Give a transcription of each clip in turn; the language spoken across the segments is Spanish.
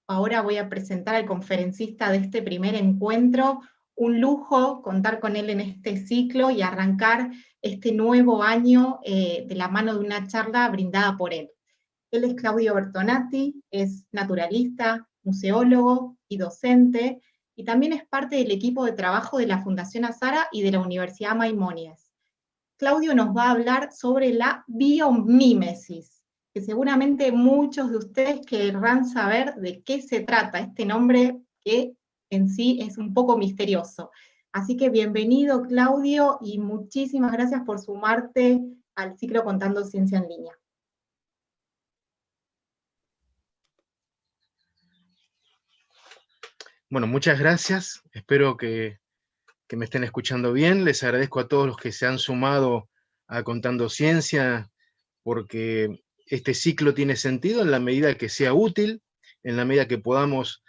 ahora voy a presentar al conferencista de este primer encuentro. Un lujo contar con él en este ciclo y arrancar este nuevo año de la mano de una charla brindada por él. Él es Claudio Bertonati, es naturalista, museólogo y docente, y también es parte del equipo de trabajo de la Fundación Azara y de la Universidad Maimónides. Claudio nos va a hablar sobre la biomímesis, que seguramente muchos de ustedes querrán saber de qué se trata, este nombre que en sí es un poco misterioso. Así que bienvenido, Claudio, y muchísimas gracias por sumarte al ciclo Contando Ciencia en Línea. Bueno, muchas gracias. Espero que me estén escuchando bien. Les agradezco a todos los que se han sumado a Contando Ciencia, porque este ciclo tiene sentido en la medida que sea útil, en la medida que podamos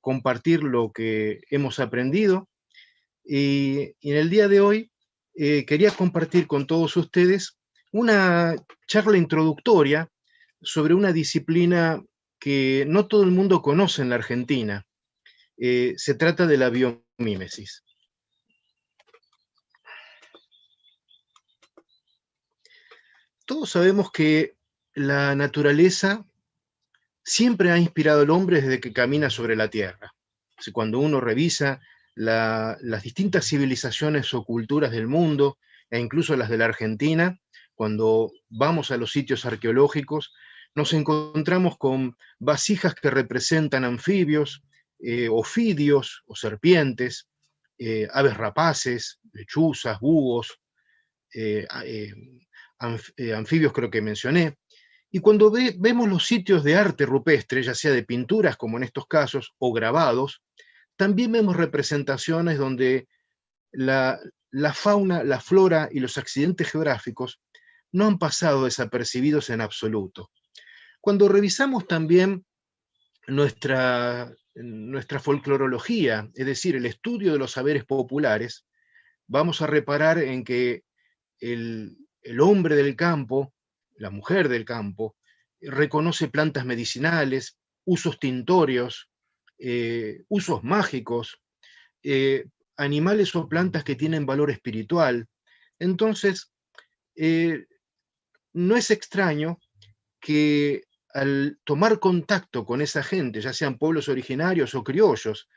compartir lo que hemos aprendido. Y en el día de hoy quería compartir con todos ustedes una charla introductoria sobre una disciplina que no todo el mundo conoce en la Argentina. Se trata de la biomímesis. Todos sabemos que la naturaleza siempre ha inspirado al hombre desde que camina sobre la Tierra. Cuando uno revisa las distintas civilizaciones o culturas del mundo, e incluso las de la Argentina, cuando vamos a los sitios arqueológicos, nos encontramos con vasijas que representan anfibios, ofidios o serpientes, aves rapaces, lechuzas, búhos, anfibios creo que mencioné. Y cuando vemos los sitios de arte rupestre, ya sea de pinturas como en estos casos, o grabados, también vemos representaciones donde la fauna, la flora y los accidentes geográficos no han pasado desapercibidos en absoluto. Cuando revisamos también nuestra folclorología, es decir, el estudio de los saberes populares, vamos a reparar en que el hombre del campo, la mujer del campo, reconoce plantas medicinales, usos tintorios, usos mágicos, animales o plantas que tienen valor espiritual. Entonces, no es extraño que al tomar contacto con esa gente, ya sean pueblos originarios o criollos,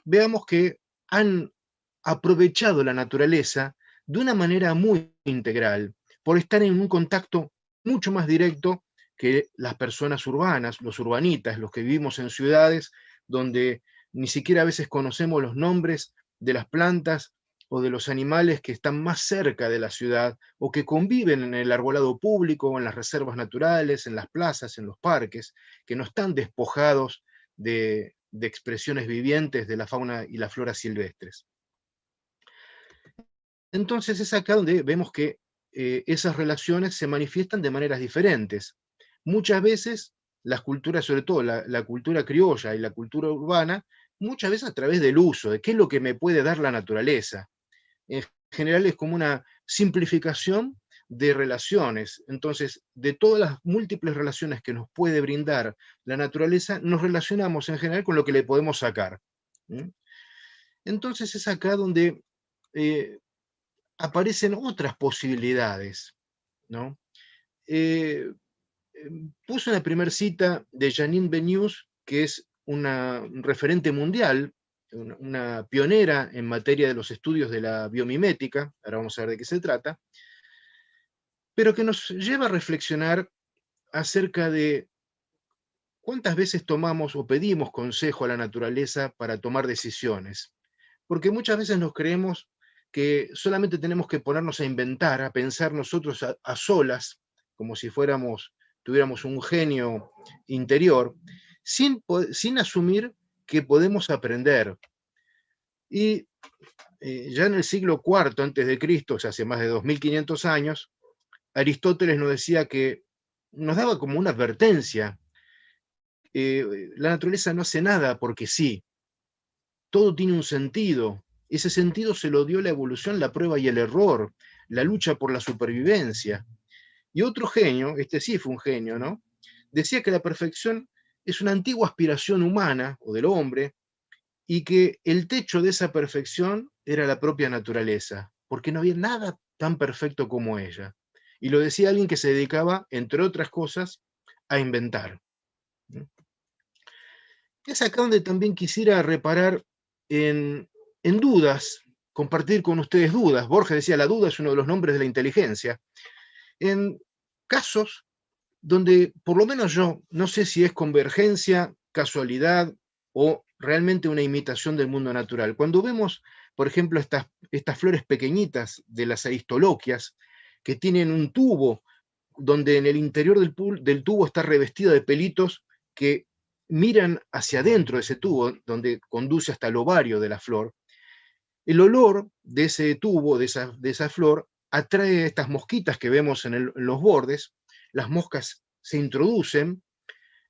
veamos que han aprovechado la naturaleza de una manera muy integral, por estar en un contacto mucho más directo que las personas urbanas, los urbanitas, los que vivimos en ciudades donde ni siquiera a veces conocemos los nombres de las plantas o de los animales que están más cerca de la ciudad o que conviven en el arbolado público o en las reservas naturales, en las plazas, en los parques, que no están despojados de expresiones vivientes de la fauna y la flora silvestres. Entonces es acá donde vemos que esas relaciones se manifiestan de maneras diferentes. Muchas veces las culturas, sobre todo la cultura criolla y la cultura urbana, muchas veces a través del uso, de qué es lo que me puede dar la naturaleza. En general es como una simplificación de relaciones. Entonces, de todas las múltiples relaciones que nos puede brindar la naturaleza, nos relacionamos en general con lo que le podemos sacar. Entonces es acá donde aparecen otras posibilidades, ¿no? Puse una primera cita de Janine Benyus, que es una referente mundial, una pionera en materia de los estudios de la biomimética, ahora vamos a ver de qué se trata, pero que nos lleva a reflexionar acerca de cuántas veces tomamos o pedimos consejo a la naturaleza para tomar decisiones. Porque muchas veces nos creemos que solamente tenemos que ponernos a inventar, a pensar nosotros a solas, como si tuviéramos un genio interior, sin asumir que podemos aprender. Y ya en el siglo IV antes de Cristo, o sea, hace más de 2500 años, Aristóteles nos decía que nos daba como una advertencia. La naturaleza no hace nada porque sí. Todo tiene un sentido. Ese sentido se lo dio la evolución, la prueba y el error, la lucha por la supervivencia. Y otro genio, este sí fue un genio, ¿no? Decía que la perfección es una antigua aspiración humana o del hombre, y que el techo de esa perfección era la propia naturaleza, porque no había nada tan perfecto como ella. Y lo decía alguien que se dedicaba, entre otras cosas, a inventar. Es acá donde también quisiera reparar en dudas, compartir con ustedes dudas. Borges decía, la duda es uno de los nombres de la inteligencia. En casos donde, por lo menos yo, no sé si es convergencia, casualidad o realmente una imitación del mundo natural. Cuando vemos, por ejemplo, estas flores pequeñitas de las aristoloquias, que tienen un tubo, donde en el interior del tubo está revestido de pelitos que miran hacia adentro de ese tubo, donde conduce hasta el ovario de la flor. El olor de ese tubo, de esa flor, atrae a estas mosquitas que vemos en los bordes. Las moscas se introducen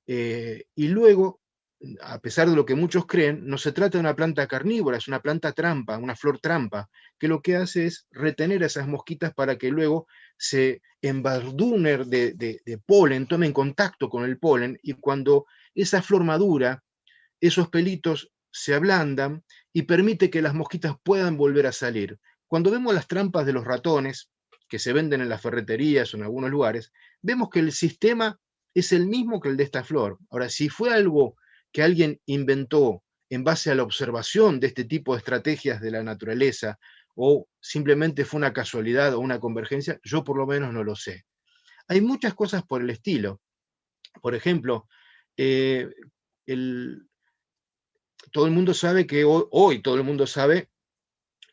y luego, a pesar de lo que muchos creen, no se trata de una planta carnívora, es una planta trampa, una flor trampa, que lo que hace es retener a esas mosquitas para que luego se embardunen de polen, tomen contacto con el polen, y cuando esa flor madura, esos pelitos se ablandan y permite que las mosquitas puedan volver a salir. Cuando vemos las trampas de los ratones, que se venden en las ferreterías o en algunos lugares, vemos que el sistema es el mismo que el de esta flor. Ahora, si fue algo que alguien inventó en base a la observación de este tipo de estrategias de la naturaleza, o simplemente fue una casualidad o una convergencia, yo por lo menos no lo sé. Hay muchas cosas por el estilo. Por ejemplo, eh, el, todo el mundo sabe que hoy todo el mundo sabe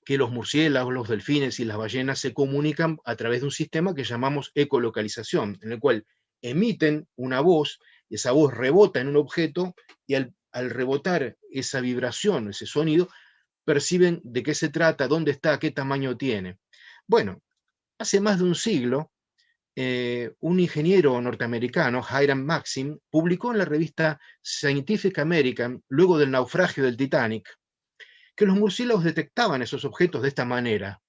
que los murciélagos, los delfines y las ballenas se comunican a través de un sistema que llamamos ecolocalización, en el cual emiten una voz, y esa voz rebota en un objeto, y al rebotar esa vibración, ese sonido, perciben de qué se trata, dónde está, qué tamaño tiene. Bueno, hace más de un siglo, un ingeniero norteamericano, Hiram Maxim, publicó en la revista Scientific American, luego del naufragio del Titanic, que los murciélagos detectaban esos objetos de esta manera.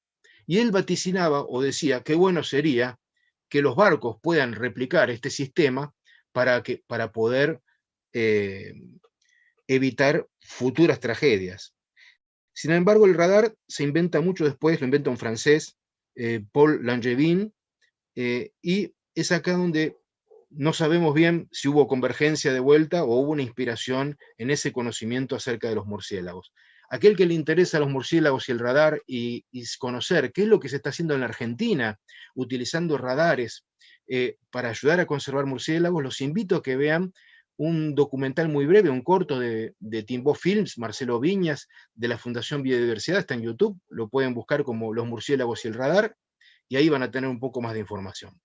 Y él vaticinaba o decía qué bueno sería que los barcos puedan replicar este sistema para poder eh, evitar futuras tragedias. Sin embargo, el radar se inventa mucho después, lo inventa un francés, Paul Langevin, y es acá donde no sabemos bien si hubo convergencia de vuelta o hubo una inspiración en ese conocimiento acerca de los murciélagos. Aquel que le interesa a los murciélagos y el radar y conocer qué es lo que se está haciendo en la Argentina utilizando radares para ayudar a conservar murciélagos, los invito a que vean un documental muy breve, un corto de Timbó Films, Marcelo Viñas, de la Fundación Biodiversidad, está en YouTube, lo pueden buscar como Los murciélagos y el radar, y ahí van a tener un poco más de información.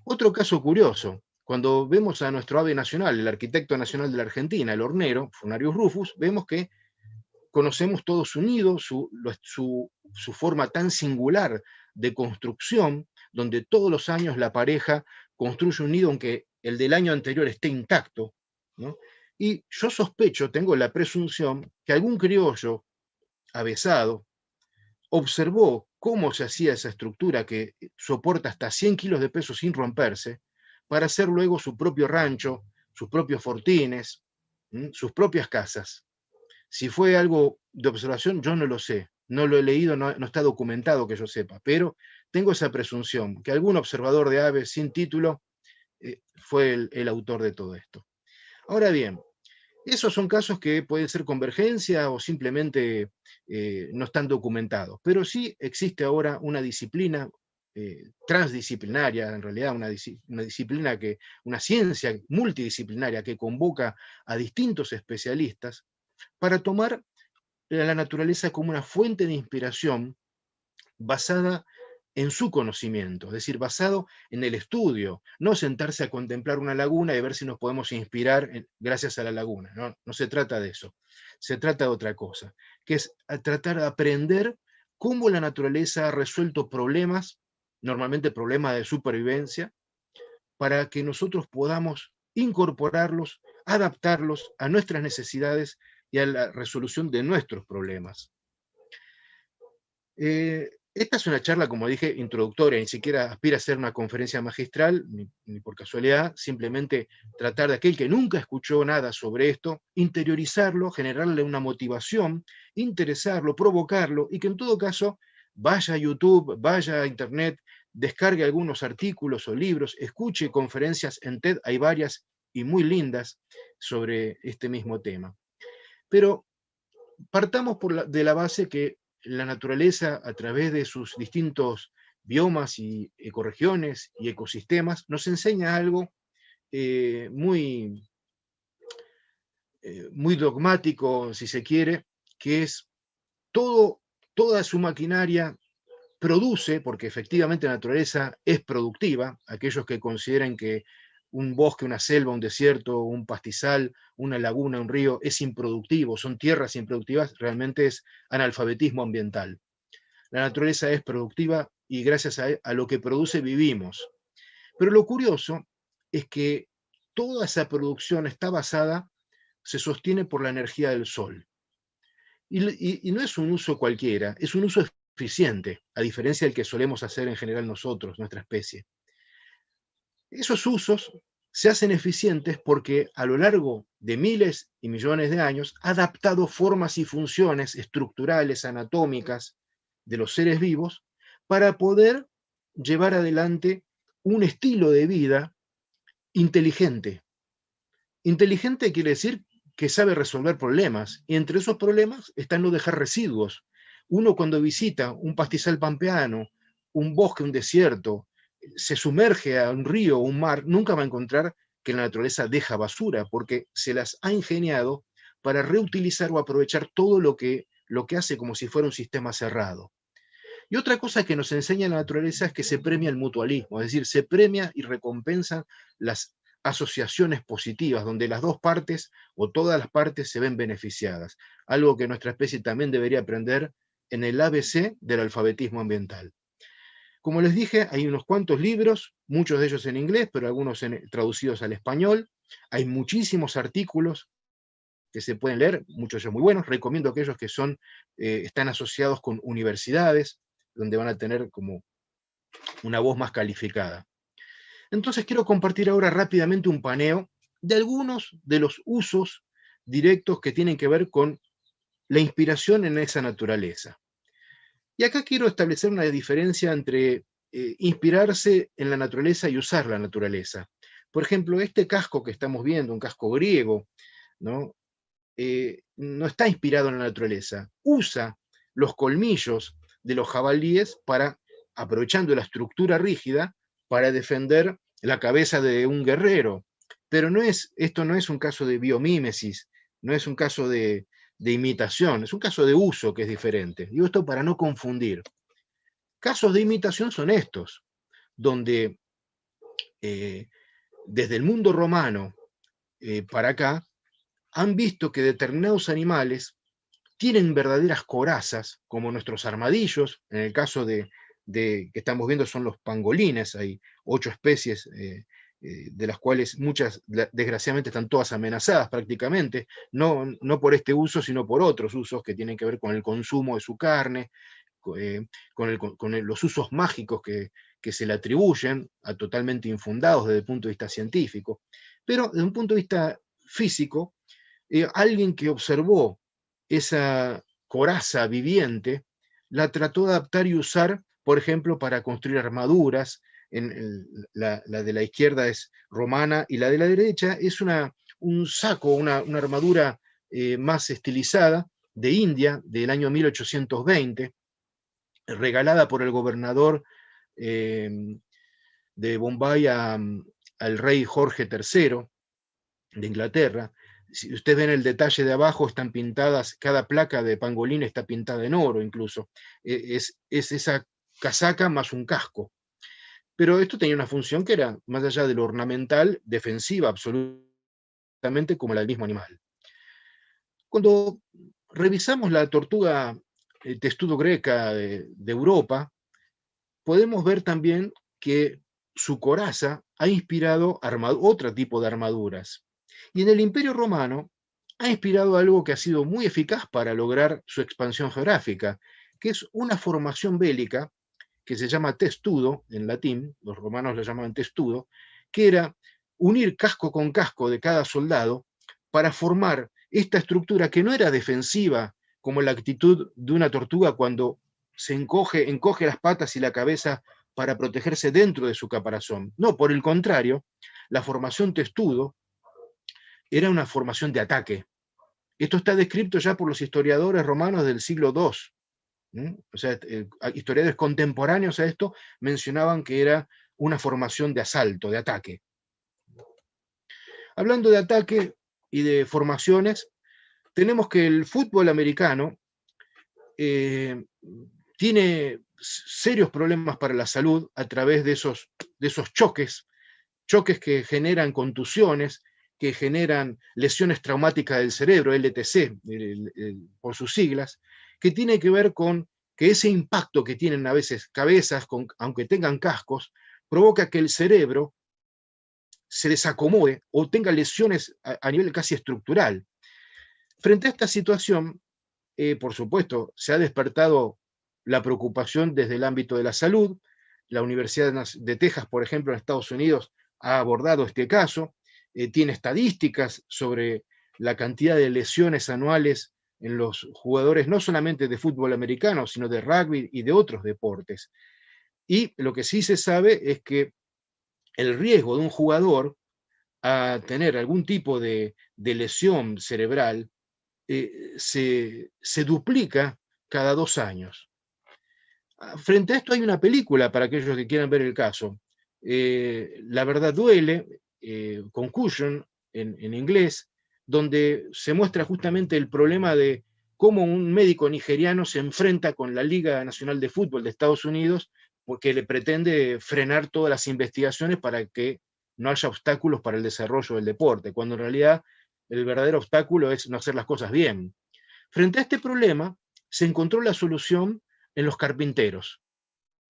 Otro caso curioso, cuando vemos a nuestro ave nacional, el arquitecto nacional de la Argentina, el hornero, Furnarius Rufus, vemos que conocemos todo su nido, su forma tan singular de construcción, donde todos los años la pareja construye un nido aunque el del año anterior esté intacto, ¿no? Y yo sospecho, tengo la presunción, que algún criollo avesado observó cómo se hacía esa estructura que soporta hasta 100 kilos de peso sin romperse, para hacer luego su propio rancho, sus propios fortines, sus propias casas. Si fue algo de observación, yo no lo sé, no lo he leído, no está documentado que yo sepa, pero tengo esa presunción, que algún observador de aves sin título fue el autor de todo esto. Ahora bien, esos son casos que pueden ser convergencia o simplemente no están documentados, pero sí existe ahora una disciplina transdisciplinaria, en realidad una disciplina una ciencia multidisciplinaria que convoca a distintos especialistas para tomar la naturaleza como una fuente de inspiración basada en su conocimiento, es decir, basado en el estudio, no sentarse a contemplar una laguna y ver si nos podemos inspirar gracias a la laguna, no se trata de eso, se trata de otra cosa, que es tratar de aprender cómo la naturaleza ha resuelto problemas, normalmente problemas de supervivencia, para que nosotros podamos incorporarlos, adaptarlos a nuestras necesidades y a la resolución de nuestros problemas. Esta es una charla, como dije, introductoria, ni siquiera aspira a ser una conferencia magistral, ni por casualidad, simplemente tratar de aquel que nunca escuchó nada sobre esto, interiorizarlo, generarle una motivación, interesarlo, provocarlo, y que en todo caso vaya a YouTube, vaya a Internet, descargue algunos artículos o libros, escuche conferencias en TED, hay varias y muy lindas sobre este mismo tema. Pero partamos de la base que la naturaleza, a través de sus distintos biomas y ecorregiones y ecosistemas, nos enseña algo muy, muy dogmático, si se quiere, que es toda su maquinaria produce, porque efectivamente la naturaleza es productiva, aquellos que consideren que un bosque, una selva, un desierto, un pastizal, una laguna, un río es improductivo, son tierras improductivas, realmente es analfabetismo ambiental. La naturaleza es productiva y gracias a lo que produce vivimos. Pero lo curioso es que toda esa producción está basada, se sostiene por la energía del sol. Y no es un uso cualquiera, es un uso eficiente, a diferencia del que solemos hacer en general nosotros, nuestra especie. Esos usos se hacen eficientes porque a lo largo de miles y millones de años ha adaptado formas y funciones estructurales, anatómicas de los seres vivos para poder llevar adelante un estilo de vida inteligente. Inteligente quiere decir que sabe resolver problemas, y entre esos problemas está no dejar residuos. Uno cuando visita un pastizal pampeano, un bosque, un desierto, se sumerge a un río o un mar, nunca va a encontrar que la naturaleza deja basura, porque se las ha ingeniado para reutilizar o aprovechar todo lo que hace como si fuera un sistema cerrado. Y otra cosa que nos enseña la naturaleza es que se premia el mutualismo, es decir, se premia y recompensa las asociaciones positivas, donde las dos partes o todas las partes se ven beneficiadas, algo que nuestra especie también debería aprender en el ABC del alfabetismo ambiental. Como les dije, hay unos cuantos libros, muchos de ellos en inglés, pero algunos traducidos al español. Hay muchísimos artículos que se pueden leer, muchos de ellos muy buenos. Recomiendo aquellos que están asociados con universidades, donde van a tener como una voz más calificada. Entonces quiero compartir ahora rápidamente un paneo de algunos de los usos directos que tienen que ver con la inspiración en esa naturaleza. Y acá quiero establecer una diferencia entre inspirarse en la naturaleza y usar la naturaleza. Por ejemplo, este casco que estamos viendo, un casco griego, ¿no? No está inspirado en la naturaleza, usa los colmillos de los jabalíes para, aprovechando la estructura rígida, para defender la cabeza de un guerrero. Pero esto no es un caso de biomímesis, no es un caso de imitación, es un caso de uso que es diferente. Digo esto para no confundir. Casos de imitación son estos, donde desde el mundo romano para acá, han visto que determinados animales tienen verdaderas corazas, como nuestros armadillos, en el caso de que estamos viendo son los pangolines, hay 8 especies de las cuales muchas desgraciadamente están todas amenazadas prácticamente, no por este uso, sino por otros usos que tienen que ver con el consumo de su carne, con los usos mágicos que se le atribuyen, totalmente infundados desde el punto de vista científico. Pero desde un punto de vista físico, alguien que observó esa coraza viviente, la trató de adaptar y usar, por ejemplo, para construir armaduras. La de la izquierda es romana y la de la derecha es un saco, una armadura más estilizada de India del año 1820, regalada por el gobernador de Bombay al rey Jorge III de Inglaterra. Si ustedes ven el detalle de abajo, están pintadas, cada placa de pangolín está pintada en oro incluso. Es esa casaca más un casco. Pero esto tenía una función que era, más allá de lo ornamental, defensiva absolutamente como la del mismo animal. Cuando revisamos la tortuga testudo greca de Europa, podemos ver también que su coraza ha inspirado otro tipo de armaduras. Y en el Imperio Romano ha inspirado algo que ha sido muy eficaz para lograr su expansión geográfica, que es una formación bélica que se llama testudo, en latín, los romanos la llamaban testudo, que era unir casco con casco de cada soldado para formar esta estructura que no era defensiva, como la actitud de una tortuga cuando se encoge las patas y la cabeza para protegerse dentro de su caparazón. No, por el contrario, la formación testudo era una formación de ataque. Esto está descrito ya por los historiadores romanos del siglo II. O sea, historiadores contemporáneos a esto mencionaban que era una formación de asalto, de ataque. Hablando de ataque y de formaciones, tenemos que el fútbol americano tiene serios problemas para la salud a través de esos choques que generan contusiones, que generan lesiones traumáticas del cerebro, LTC, por sus siglas, que tiene que ver con que ese impacto que tienen a veces cabezas, aunque tengan cascos, provoca que el cerebro se desacomode o tenga lesiones a nivel casi estructural. Frente a esta situación, por supuesto, se ha despertado la preocupación desde el ámbito de la salud. La Universidad de Texas, por ejemplo, en Estados Unidos, ha abordado este caso, tiene estadísticas sobre la cantidad de lesiones anuales en los jugadores, no solamente de fútbol americano, sino de rugby y de otros deportes. Y lo que sí se sabe es que el riesgo de un jugador a tener algún tipo de lesión cerebral se duplica cada 2 años. Frente a esto hay una película para aquellos que quieran ver el caso. La verdad duele, Concussion en inglés, donde se muestra justamente el problema de cómo un médico nigeriano se enfrenta con la Liga Nacional de Fútbol de Estados Unidos porque le pretende frenar todas las investigaciones para que no haya obstáculos para el desarrollo del deporte, cuando en realidad el verdadero obstáculo es no hacer las cosas bien. Frente a este problema, se encontró la solución en los carpinteros,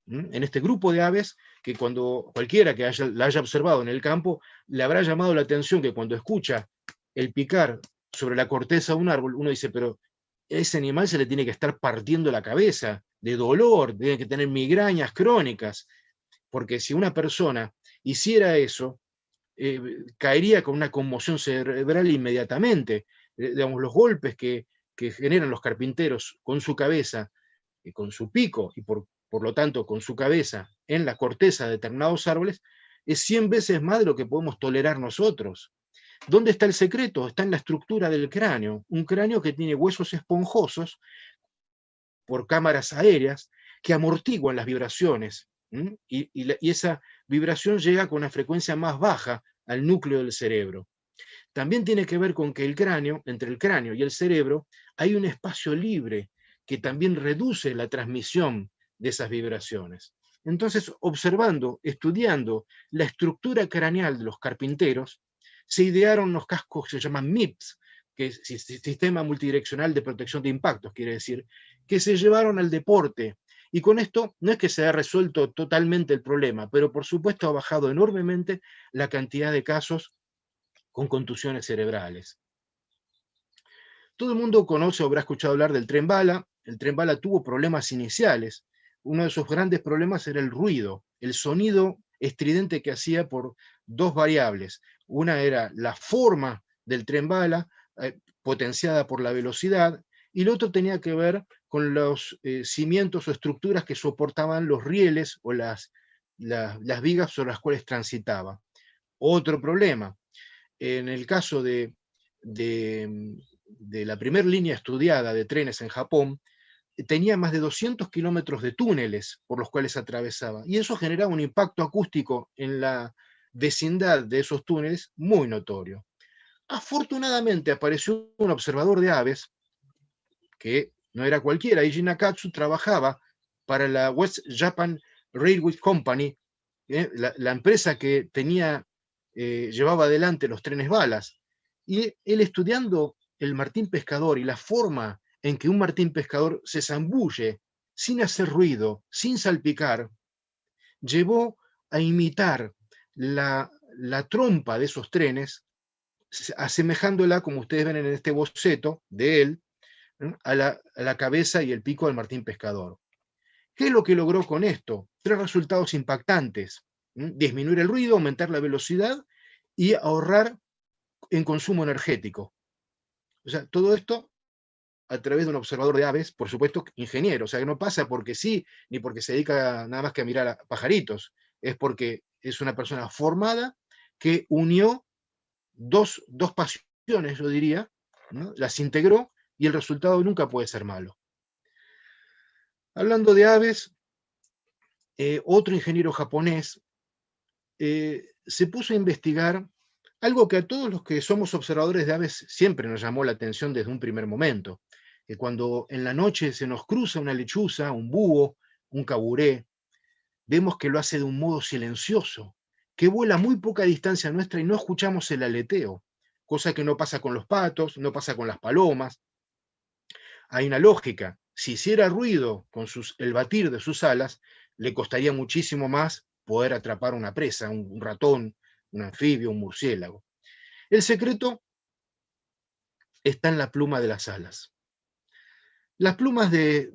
en este grupo de aves que cuando cualquiera que la haya observado en el campo, le habrá llamado la atención que cuando escucha el picar sobre la corteza de un árbol, uno dice, pero ese animal se le tiene que estar partiendo la cabeza de dolor, tiene que tener migrañas crónicas, porque si una persona hiciera eso, caería con una conmoción cerebral inmediatamente. Digamos, los golpes que generan los carpinteros con su cabeza, con su pico y por lo tanto con su cabeza en la corteza de determinados árboles, es 100 veces más de lo que podemos tolerar nosotros. ¿Dónde está el secreto? Está en la estructura del cráneo, un cráneo que tiene huesos esponjosos por cámaras aéreas que amortiguan las vibraciones, y esa vibración llega con una frecuencia más baja al núcleo del cerebro. También tiene que ver con que entre el cráneo y el cerebro, hay un espacio libre que también reduce la transmisión de esas vibraciones. Entonces, observando, estudiando la estructura craneal de los carpinteros, se idearon los cascos que se llaman MIPS, que es Sistema Multidireccional de Protección de Impactos, quiere decir, que se llevaron al deporte. Y con esto no es que se haya resuelto totalmente el problema, pero por supuesto ha bajado enormemente la cantidad de casos con contusiones cerebrales. Todo el mundo conoce o habrá escuchado hablar del tren bala. El tren bala tuvo problemas iniciales. Uno de sus grandes problemas era el ruido, el sonido estridente que hacía por 2 variables. Una era la forma del tren bala, potenciada por la velocidad, y el otro tenía que ver con los cimientos o estructuras que soportaban los rieles o las vigas sobre las cuales transitaba. Otro problema, en el caso de la primera línea estudiada de trenes en Japón, tenía más de 200 kilómetros de túneles por los cuales atravesaba, y eso generaba un impacto acústico en la vecindad de esos túneles muy notorio. Afortunadamente apareció un observador de aves, que no era cualquiera. Eiji Nakatsu trabajaba para la West Japan Railway Company, la empresa que llevaba adelante los trenes balas, y él, estudiando el martín pescador y la forma en que un martín pescador se zambulle sin hacer ruido, sin salpicar, llevó a imitar la trompa de esos trenes, asemejándola, como ustedes ven en este boceto de él, a la cabeza y el pico del martín pescador. ¿Qué es lo que logró con esto? 3 resultados impactantes. Disminuir el ruido, aumentar la velocidad y ahorrar en consumo energético. O sea, todo esto a través de un observador de aves, por supuesto, ingeniero. O sea, que no pasa porque sí, ni porque se dedica nada más que a mirar a pajaritos. Es porque es una persona formada que unió dos pasiones, yo diría, ¿no? Las integró y el resultado nunca puede ser malo. Hablando de aves, otro ingeniero japonés se puso a investigar algo que a todos los que somos observadores de aves siempre nos llamó la atención desde un primer momento, que cuando en la noche se nos cruza una lechuza, un búho, un caburé, vemos que lo hace de un modo silencioso, que vuela a muy poca distancia nuestra y no escuchamos el aleteo, cosa que no pasa con los patos, no pasa con las palomas. Hay una lógica. Si hiciera ruido con el batir de sus alas, le costaría muchísimo más poder atrapar una presa, un ratón, un anfibio, un murciélago. El secreto está en la pluma de las alas. Las plumas de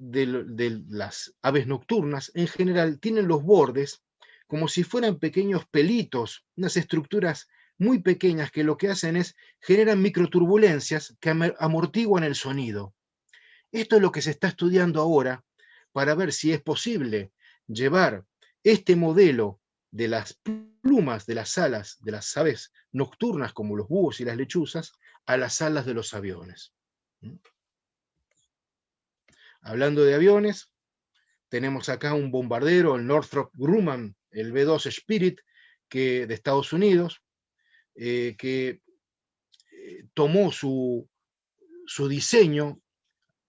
las aves nocturnas en general tienen los bordes como si fueran pequeños pelitos, unas estructuras muy pequeñas que lo que hacen es generan microturbulencias que amortiguan el sonido. Esto es lo que se está estudiando ahora para ver si es posible llevar este modelo de las plumas de las alas de las aves nocturnas como los búhos y las lechuzas a las alas de los aviones. Hablando de aviones, tenemos acá un bombardero, el Northrop Grumman, el B-2 Spirit, de Estados Unidos, que tomó su diseño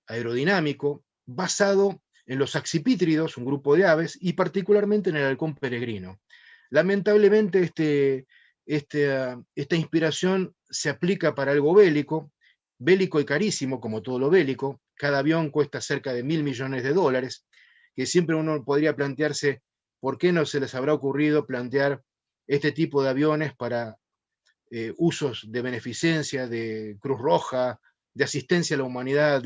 aerodinámico basado en los accipítridos, un grupo de aves, y particularmente en el halcón peregrino. Lamentablemente esta inspiración se aplica para algo bélico y carísimo, como todo lo bélico. Cada avión cuesta cerca de $1.000 millones, que siempre uno podría plantearse por qué no se les habrá ocurrido plantear este tipo de aviones para usos de beneficencia, de Cruz Roja, de asistencia a la humanidad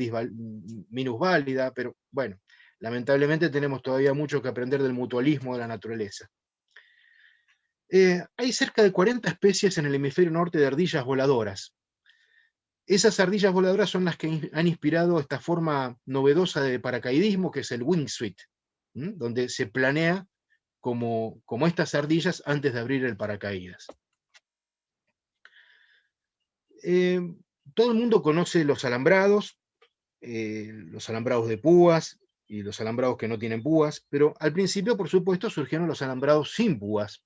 minusválida, pero bueno, lamentablemente tenemos todavía mucho que aprender del mutualismo de la naturaleza. Hay cerca de 40 especies en el hemisferio norte de ardillas voladoras. Esas ardillas voladoras son las que han inspirado esta forma novedosa de paracaidismo, que es el wingsuit, donde se planea como estas ardillas antes de abrir el paracaídas. Todo el mundo conoce los alambrados de púas y los alambrados que no tienen púas, pero al principio, por supuesto, surgieron los alambrados sin púas.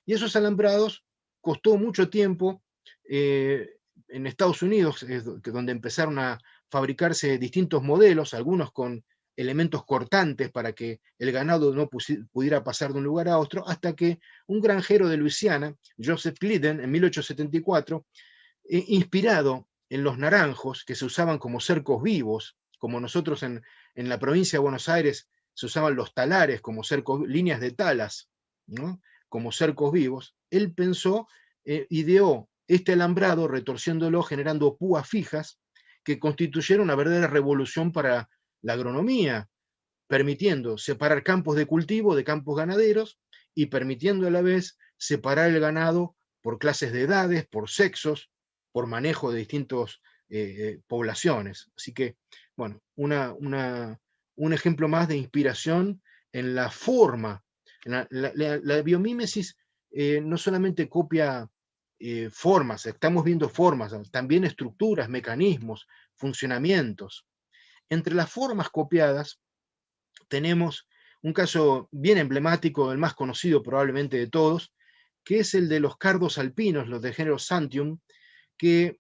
Y esos alambrados costó mucho tiempo. En Estados Unidos es donde empezaron a fabricarse distintos modelos, algunos con elementos cortantes para que el ganado no pudiera pasar de un lugar a otro, hasta que un granjero de Luisiana, Joseph Glidden, en 1874, inspirado en los naranjos que se usaban como cercos vivos, como nosotros en la provincia de Buenos Aires se usaban los talares como cercos, líneas de talas, ¿no? Como cercos vivos. Él pensó, ideó este alambrado retorciéndolo, generando púas fijas que constituyeron una verdadera revolución para la agronomía, permitiendo separar campos de cultivo de campos ganaderos y permitiendo a la vez separar el ganado por clases de edades, por sexos, por manejo de distintas poblaciones. Así que, bueno, un ejemplo más de inspiración en la forma. La biomímesis no solamente copia formas, estamos viendo formas, también estructuras, mecanismos, funcionamientos. Entre las formas copiadas tenemos un caso bien emblemático, el más conocido probablemente de todos, que es el de los cardos alpinos, los de género Santium, que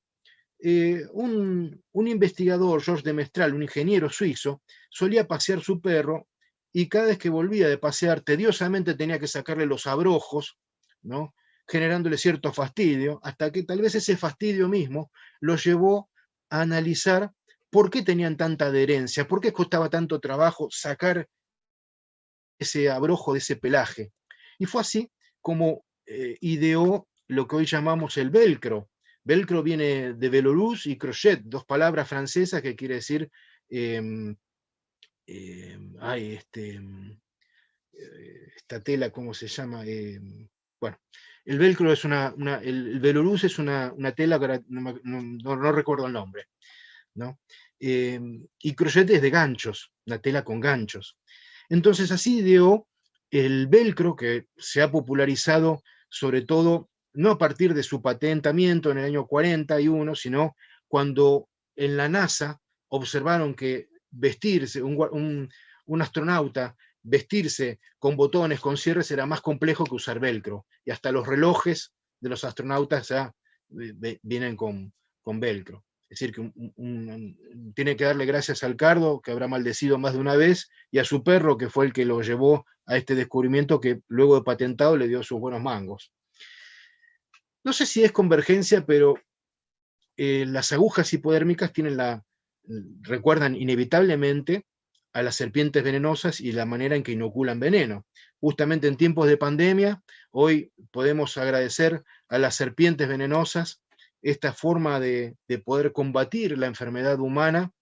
un investigador, Georges de Mestral, un ingeniero suizo, solía pasear su perro y cada vez que volvía de pasear, tediosamente tenía que sacarle los abrojos, ¿no? Generándole cierto fastidio, hasta que tal vez ese fastidio mismo lo llevó a analizar por qué tenían tanta adherencia, por qué costaba tanto trabajo sacar ese abrojo de ese pelaje. Y fue así como ideó lo que hoy llamamos el velcro, Velcro viene de velours y crochet, dos palabras francesas que quiere decir, esta tela, ¿cómo se llama? Bueno, el velcro es el velours es una tela que ahora no recuerdo el nombre, ¿no? Y crochet es de ganchos, una tela con ganchos. Entonces así ideó el velcro, que se ha popularizado sobre todo, no a partir de su patentamiento en el año 41, sino cuando en la NASA observaron que vestirse, un astronauta, vestirse con botones, con cierres, era más complejo que usar velcro. Y hasta los relojes de los astronautas ya vienen con velcro. Es decir, que tiene que darle gracias al cardo, que habrá maldecido más de una vez, y a su perro, que fue el que lo llevó a este descubrimiento que luego de patentado le dio sus buenos mangos. No sé si es convergencia, pero las agujas hipodérmicas recuerdan inevitablemente a las serpientes venenosas y la manera en que inoculan veneno. Justamente en tiempos de pandemia, hoy podemos agradecer a las serpientes venenosas esta forma de poder combatir la enfermedad humana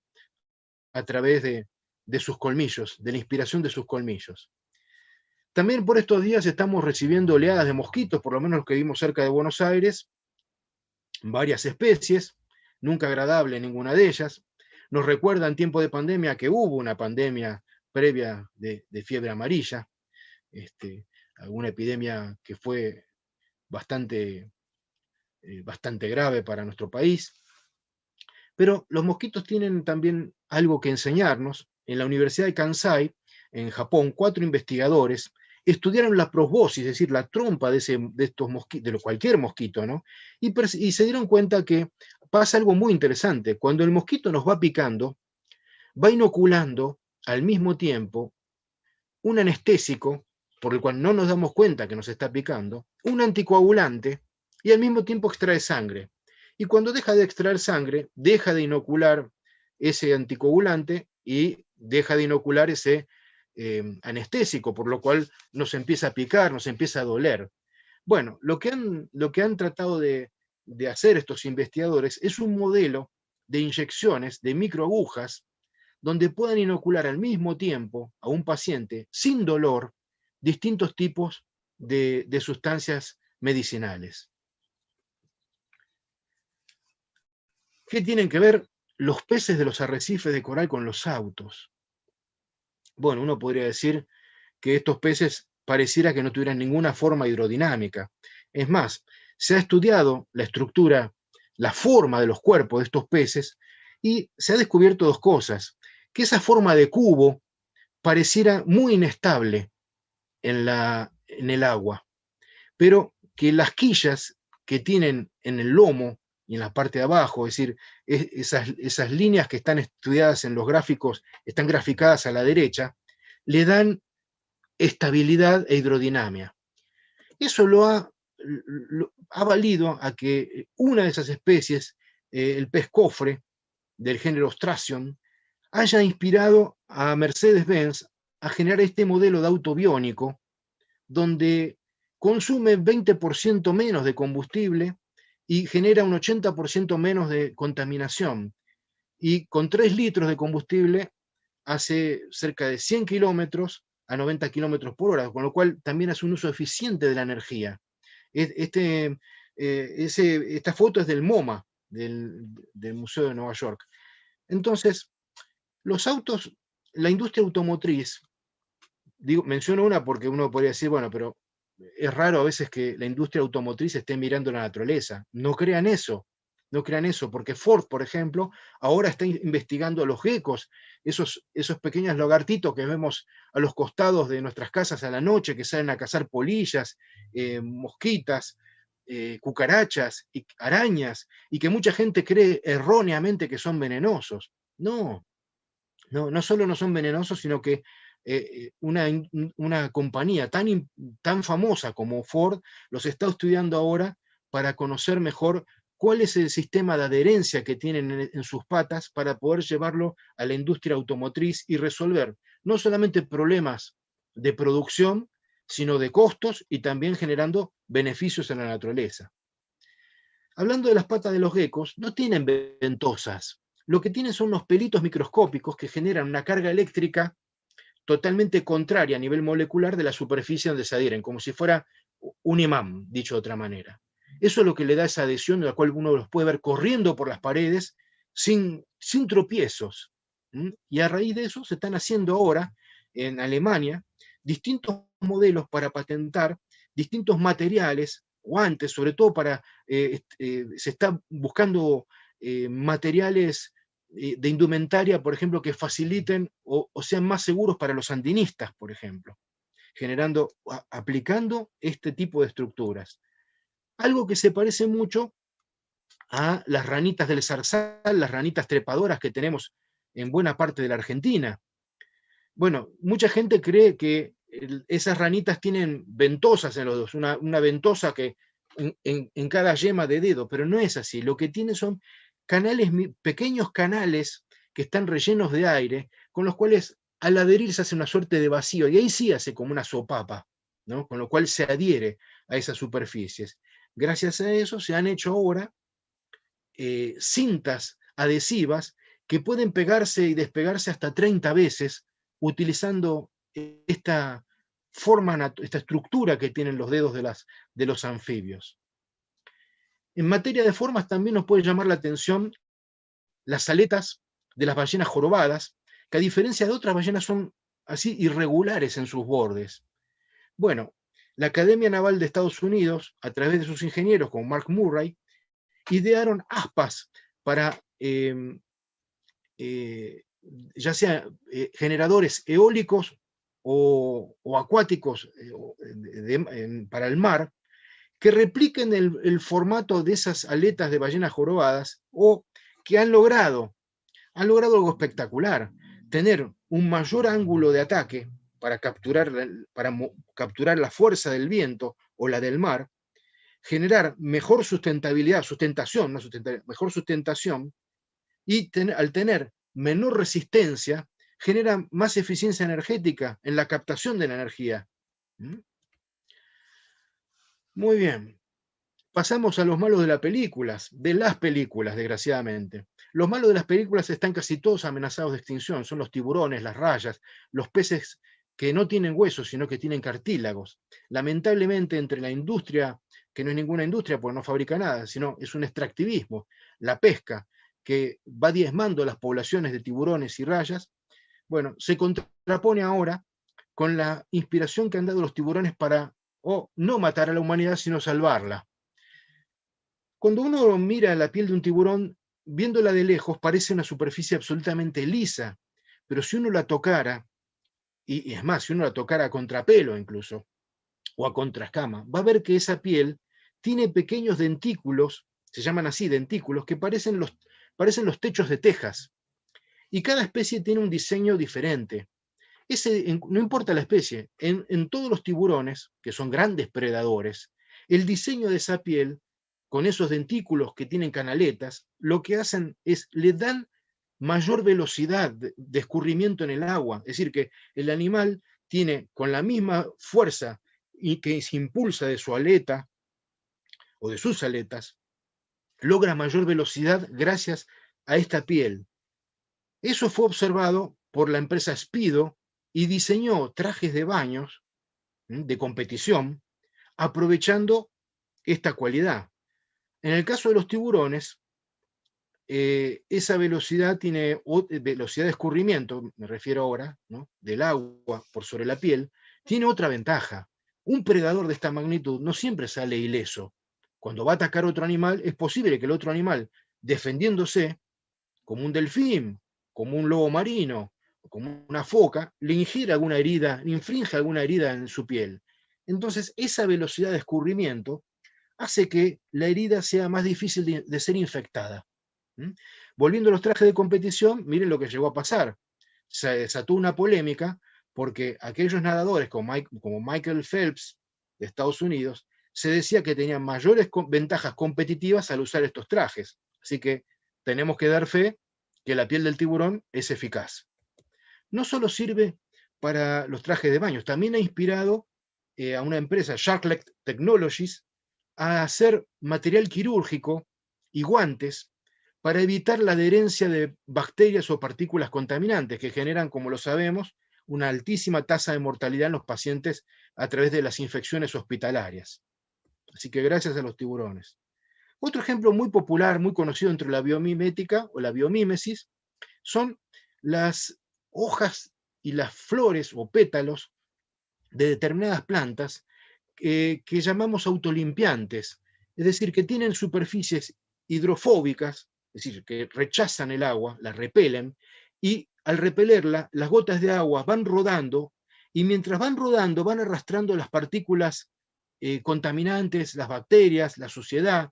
a través de sus colmillos, de la inspiración de sus colmillos. También por estos días estamos recibiendo oleadas de mosquitos, por lo menos los que vimos cerca de Buenos Aires, varias especies, nunca agradable ninguna de ellas. Nos recuerda en tiempo de pandemia que hubo una pandemia previa de fiebre amarilla, alguna epidemia que fue bastante grave para nuestro país. Pero los mosquitos tienen también algo que enseñarnos. En la Universidad de Kansai, en Japón, 4 investigadores estudiaron la proboscis, es decir, la trompa de estos mosquitos, de cualquier mosquito, ¿no? Y se dieron cuenta que pasa algo muy interesante. Cuando el mosquito nos va picando, va inoculando al mismo tiempo un anestésico, por el cual no nos damos cuenta que nos está picando, un anticoagulante, y al mismo tiempo extrae sangre. Y cuando deja de extraer sangre, deja de inocular ese anticoagulante y deja de inocular ese anestésico, por lo cual nos empieza a picar, nos empieza a doler. Bueno, lo que han tratado de hacer estos investigadores es un modelo de inyecciones, de microagujas, donde puedan inocular al mismo tiempo a un paciente sin dolor distintos tipos de sustancias medicinales. ¿Qué tienen que ver los peces de los arrecifes de coral con los autos? Bueno, uno podría decir que estos peces pareciera que no tuvieran ninguna forma hidrodinámica. Es más, se ha estudiado la estructura, la forma de los cuerpos de estos peces y se ha descubierto dos cosas: que esa forma de cubo pareciera muy inestable en el agua, pero que las quillas que tienen en el lomo y en la parte de abajo, es decir, esas líneas que están estudiadas en los gráficos, están graficadas a la derecha, le dan estabilidad e hidrodinamia. Eso ha valido a que una de esas especies, el pez cofre del género Stracion, haya inspirado a Mercedes-Benz a generar este modelo de auto biónico, donde consume 20% menos de combustible y genera un 80% menos de contaminación. Y con 3 litros de combustible hace cerca de 100 kilómetros a 90 kilómetros por hora, con lo cual también hace un uso eficiente de la energía. Esta foto es del MoMA, del Museo de Nueva York. Entonces, los autos, la industria automotriz, menciono una porque uno podría decir, bueno, pero es raro a veces que la industria automotriz esté mirando la naturaleza. No crean eso, porque Ford, por ejemplo, ahora está investigando a los geckos, esos pequeños lagartitos que vemos a los costados de nuestras casas a la noche, que salen a cazar polillas, mosquitas, cucarachas, y arañas, y que mucha gente cree erróneamente que son venenosos. No solo no son venenosos, sino que una compañía tan famosa como Ford los está estudiando ahora para conocer mejor cuál es el sistema de adherencia que tienen en sus patas para poder llevarlo a la industria automotriz y resolver no solamente problemas de producción, sino de costos y también generando beneficios en la naturaleza. Hablando de las patas de los geckos, no tienen ventosas. Lo que tienen son unos pelitos microscópicos que generan una carga eléctrica totalmente contraria a nivel molecular de la superficie donde se adhieren, como si fuera un imán, dicho de otra manera. Eso es lo que le da esa adhesión, de la cual uno los puede ver corriendo por las paredes sin tropiezos. Y a raíz de eso se están haciendo ahora en Alemania distintos modelos para patentar distintos materiales, guantes, sobre todo se está buscando materiales de indumentaria, por ejemplo, que faciliten o sean más seguros para los andinistas, por ejemplo, aplicando este tipo de estructuras. Algo que se parece mucho a las ranitas del zarzal, las ranitas trepadoras que tenemos en buena parte de la Argentina. Bueno, mucha gente cree que esas ranitas tienen ventosas en los dedos, una ventosa que en cada yema de dedo, pero no es así. Lo que tiene son pequeños canales que están rellenos de aire, con los cuales al adherirse hace una suerte de vacío, y ahí sí hace como una sopapa, ¿no? Con lo cual se adhiere a esas superficies. Gracias a eso se han hecho ahora cintas adhesivas que pueden pegarse y despegarse hasta 30 veces utilizando esta esta estructura que tienen los dedos de los anfibios. En materia de formas también nos puede llamar la atención las aletas de las ballenas jorobadas, que a diferencia de otras ballenas son así irregulares en sus bordes. Bueno, la Academia Naval de Estados Unidos, a través de sus ingenieros como Mark Murray, idearon aspas para ya sea generadores eólicos o acuáticos para el mar, que repliquen el formato de esas aletas de ballenas jorobadas, o que han logrado algo espectacular: tener un mayor ángulo de ataque para capturar la fuerza del viento o la del mar, generar mejor mejor sustentación, y al tener menor resistencia, genera más eficiencia energética en la captación de la energía. Muy bien. Pasamos a los malos de las películas, desgraciadamente. Los malos de las películas están casi todos amenazados de extinción. Son los tiburones, las rayas, los peces que no tienen huesos, sino que tienen cartílagos. Lamentablemente, entre la industria, que no es ninguna industria porque no fabrica nada, sino es un extractivismo, la pesca, que va diezmando las poblaciones de tiburones y rayas, bueno, se contrapone ahora con la inspiración que han dado los tiburones para no matar a la humanidad, sino salvarla. Cuando uno mira la piel de un tiburón, viéndola de lejos, parece una superficie absolutamente lisa, pero si uno la tocara, y es más, si uno la tocara a contrapelo incluso, o a contraescama, va a ver que esa piel tiene pequeños dentículos, se llaman así dentículos, que parecen los techos de tejas. Y cada especie tiene un diseño diferente. No importa la especie, en todos los tiburones, que son grandes predadores, el diseño de esa piel, con esos dentículos que tienen canaletas, lo que hacen es, le dan mayor velocidad de escurrimiento en el agua. Es decir, que el animal tiene, con la misma fuerza y que se impulsa de su aleta o de sus aletas, logra mayor velocidad gracias a esta piel. Eso fue observado por la empresa Speedo y diseñó trajes de baños de competición aprovechando esta cualidad. En el caso de los tiburones, esa velocidad tiene velocidad de escurrimiento, me refiero ahora, ¿no?, del agua por sobre la piel, tiene otra ventaja. Un predador de esta magnitud no siempre sale ileso. Cuando va a atacar otro animal, es posible que el otro animal, defendiéndose, como un delfín, como un lobo marino, como una foca, le infringe alguna herida en su piel. Entonces, esa velocidad de escurrimiento hace que la herida sea más difícil de ser infectada. Volviendo a los trajes de competición, miren lo que llegó a pasar. Se desató una polémica porque aquellos nadadores como Michael Phelps de Estados Unidos, se decía que tenían mayores ventajas competitivas al usar estos trajes. Así que tenemos que dar fe que la piel del tiburón es eficaz. No solo sirve para los trajes de baño, también ha inspirado a una empresa, Sharklet Technologies, a hacer material quirúrgico y guantes para evitar la adherencia de bacterias o partículas contaminantes que generan, como lo sabemos, una altísima tasa de mortalidad en los pacientes a través de las infecciones hospitalarias. Así que gracias a los tiburones. Otro ejemplo muy popular, muy conocido entre la biomimética o la biomímesis, son las hojas y las flores o pétalos de determinadas plantas que llamamos autolimpiantes, es decir, que tienen superficies hidrofóbicas, es decir, que rechazan el agua, la repelen, y al repelerla, las gotas de agua van rodando, y mientras van rodando, van arrastrando las partículas contaminantes, las bacterias, la suciedad,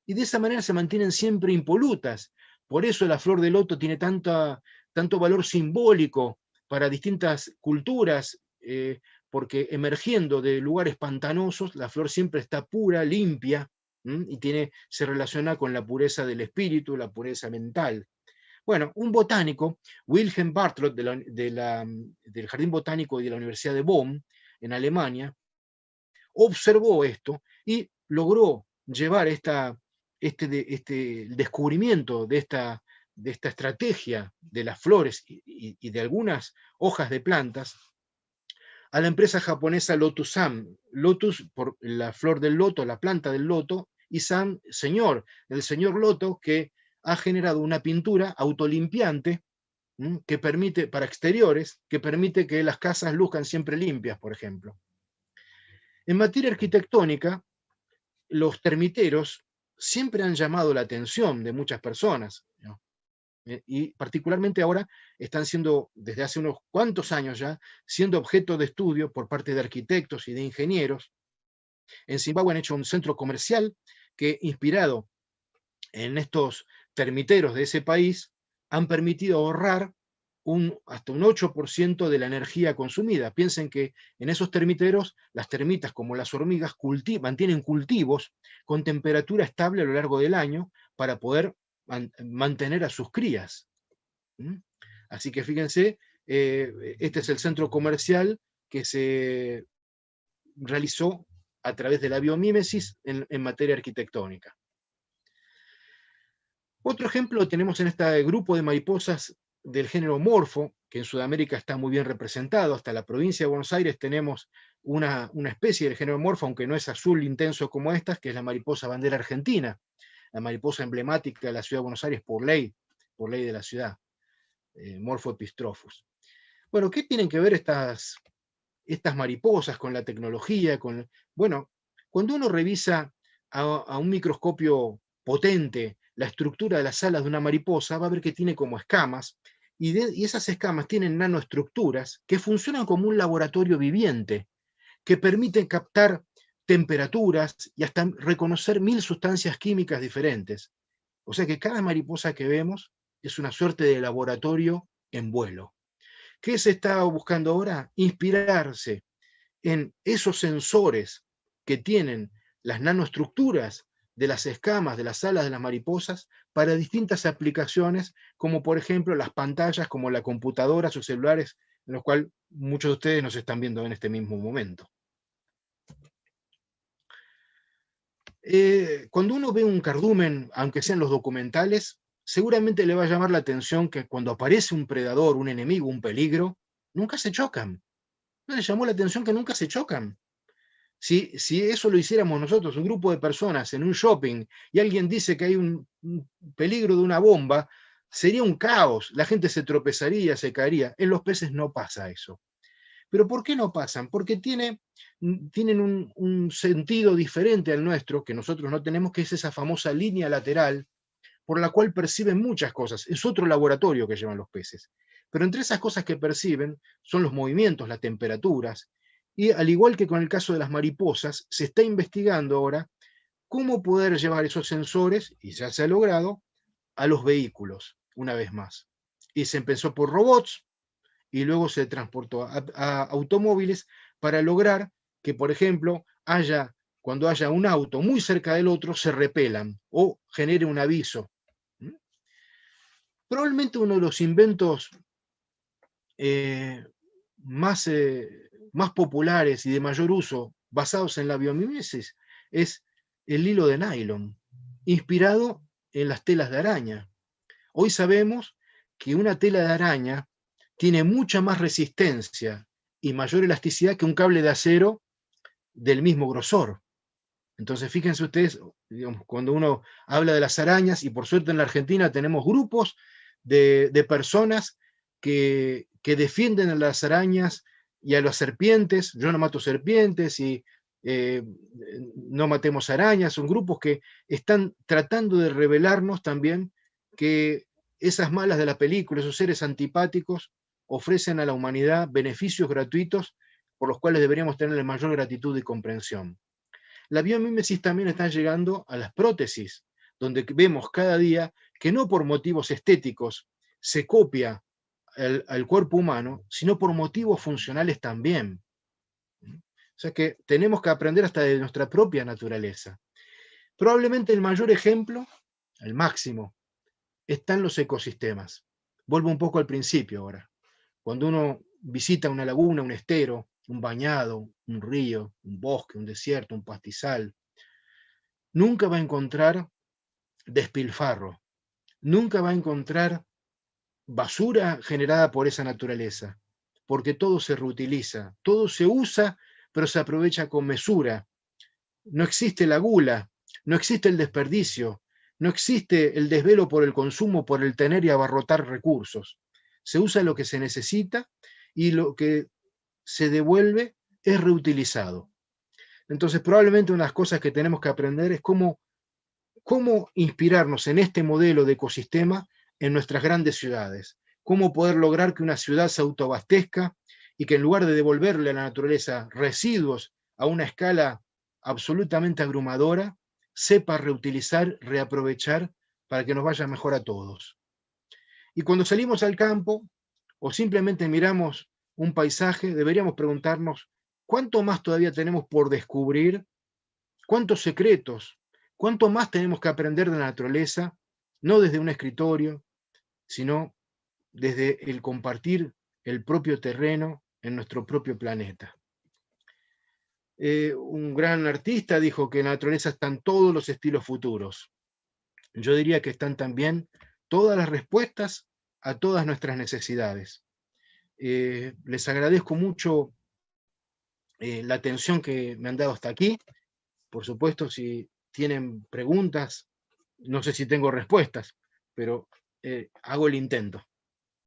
y de esa manera se mantienen siempre impolutas. Por eso la flor de loto tiene tanto valor simbólico para distintas culturas, porque emergiendo de lugares pantanosos, la flor siempre está pura, limpia, y se relaciona con la pureza del espíritu, la pureza mental. Bueno, un botánico, Wilhelm Bartlett, del Jardín Botánico de la Universidad de Bonn, en Alemania, observó esto y logró llevar el descubrimiento de esta estrategia de las flores y de algunas hojas de plantas a la empresa japonesa Lotus Sam. Lotus por la flor del loto, la planta del loto, y Sam, señor, el señor Loto, que ha generado una pintura autolimpiante que permite, para exteriores, que permite que las casas luzcan siempre limpias, por ejemplo. En materia arquitectónica, los termiteros siempre han llamado la atención de muchas personas, ¿no? Y particularmente ahora están siendo, desde hace unos cuantos años ya, siendo objeto de estudio por parte de arquitectos y de ingenieros. En Zimbabue han hecho un centro comercial que, inspirado en estos termiteros de ese país, han permitido ahorrar hasta un 8% de la energía consumida. Piensen que en esos termiteros, las termitas, como las hormigas, mantienen cultivos con temperatura estable a lo largo del año para poder mantener a sus crías. Así que fíjense, este es el centro comercial que se realizó a través de la biomímesis en materia arquitectónica. Otro ejemplo lo tenemos en este grupo de mariposas del género Morfo, que en Sudamérica está muy bien representado. Hasta la provincia de Buenos Aires tenemos una especie del género Morfo, aunque no es azul intenso como estas, que es la mariposa bandera argentina, la mariposa emblemática de la ciudad de Buenos Aires por ley de la ciudad, Morfo epistrophus. Bueno, ¿qué tienen que ver estas mariposas con la tecnología? Bueno, cuando uno revisa a un microscopio potente la estructura de las alas de una mariposa, va a ver que tiene como escamas, y esas escamas tienen nanoestructuras que funcionan como un laboratorio viviente, que permiten captar temperaturas y hasta reconocer 1000 sustancias químicas diferentes. O sea que cada mariposa que vemos es una suerte de laboratorio en vuelo. ¿Qué se está buscando ahora? Inspirarse en esos sensores que tienen las nanoestructuras de las escamas, de las alas de las mariposas, para distintas aplicaciones, como por ejemplo las pantallas, como la computadora o celulares, en los cuales muchos de ustedes nos están viendo en este mismo momento. Cuando uno ve un cardumen, aunque sean los documentales, seguramente le va a llamar la atención que cuando aparece un predador, un enemigo, un peligro, nunca se chocan. ¿No les llamó la atención que nunca se chocan? Si eso lo hiciéramos nosotros, un grupo de personas en un shopping, y alguien dice que hay un peligro de una bomba, sería un caos, la gente se tropezaría, se caería. En los peces no pasa eso. ¿Pero por qué no pasan? Porque tienen un sentido diferente al nuestro, que nosotros no tenemos, que es esa famosa línea lateral, por la cual perciben muchas cosas. Es otro laboratorio que llevan los peces. Pero entre esas cosas que perciben son los movimientos, las temperaturas, y al igual que con el caso de las mariposas, se está investigando ahora cómo poder llevar esos sensores, y ya se ha logrado, a los vehículos, una vez más. Y se empezó por robots, y luego se transportó a automóviles para lograr que, por ejemplo, cuando haya un auto muy cerca del otro, se repelan o genere un aviso. Probablemente uno de los inventos más populares y de mayor uso basados en la biomímesis es el hilo de nylon. inspirado en las telas de araña. Hoy sabemos que una tela de araña tiene mucha más resistencia y mayor elasticidad que un cable de acero del mismo grosor. Entonces, fíjense ustedes, digamos, cuando uno habla de las arañas, y por suerte en la Argentina tenemos grupos de personas que defienden a las arañas y a las serpientes. Yo no mato serpientes y no matemos arañas. Son grupos que están tratando de revelarnos también que esas malas de la película, esos seres antipáticos, ofrecen a la humanidad beneficios gratuitos por los cuales deberíamos tener mayor gratitud y comprensión. La biomímesis también está llegando a las prótesis, donde vemos cada día que no por motivos estéticos se copia al cuerpo humano, sino por motivos funcionales también. O sea que tenemos que aprender hasta de nuestra propia naturaleza. Probablemente el mayor ejemplo, el máximo, está en los ecosistemas. Vuelvo un poco al principio ahora. Cuando uno visita una laguna, un estero, un bañado, un río, un bosque, un desierto, un pastizal, nunca va a encontrar despilfarro, nunca va a encontrar basura generada por esa naturaleza, porque todo se reutiliza, todo se usa, pero se aprovecha con mesura. No existe la gula, no existe el desperdicio, no existe el desvelo por el consumo, por el tener y abarrotar recursos. Se usa lo que se necesita y lo que se devuelve es reutilizado. Entonces, probablemente una de las cosas que tenemos que aprender es cómo inspirarnos en este modelo de ecosistema en nuestras grandes ciudades, cómo poder lograr que una ciudad se autoabastezca y que en lugar de devolverle a la naturaleza residuos a una escala absolutamente abrumadora, sepa reutilizar, reaprovechar para que nos vaya mejor a todos. Y cuando salimos al campo o simplemente miramos un paisaje, deberíamos preguntarnos cuánto más todavía tenemos por descubrir, cuántos secretos, cuánto más tenemos que aprender de la naturaleza, no desde un escritorio, sino desde el compartir el propio terreno en nuestro propio planeta. Un gran artista dijo que en la naturaleza están todos los estilos futuros. Yo diría que están también todas las respuestas a todas nuestras necesidades. Les agradezco mucho la atención que me han dado hasta aquí. Por supuesto, si tienen preguntas, no sé si tengo respuestas, pero hago el intento.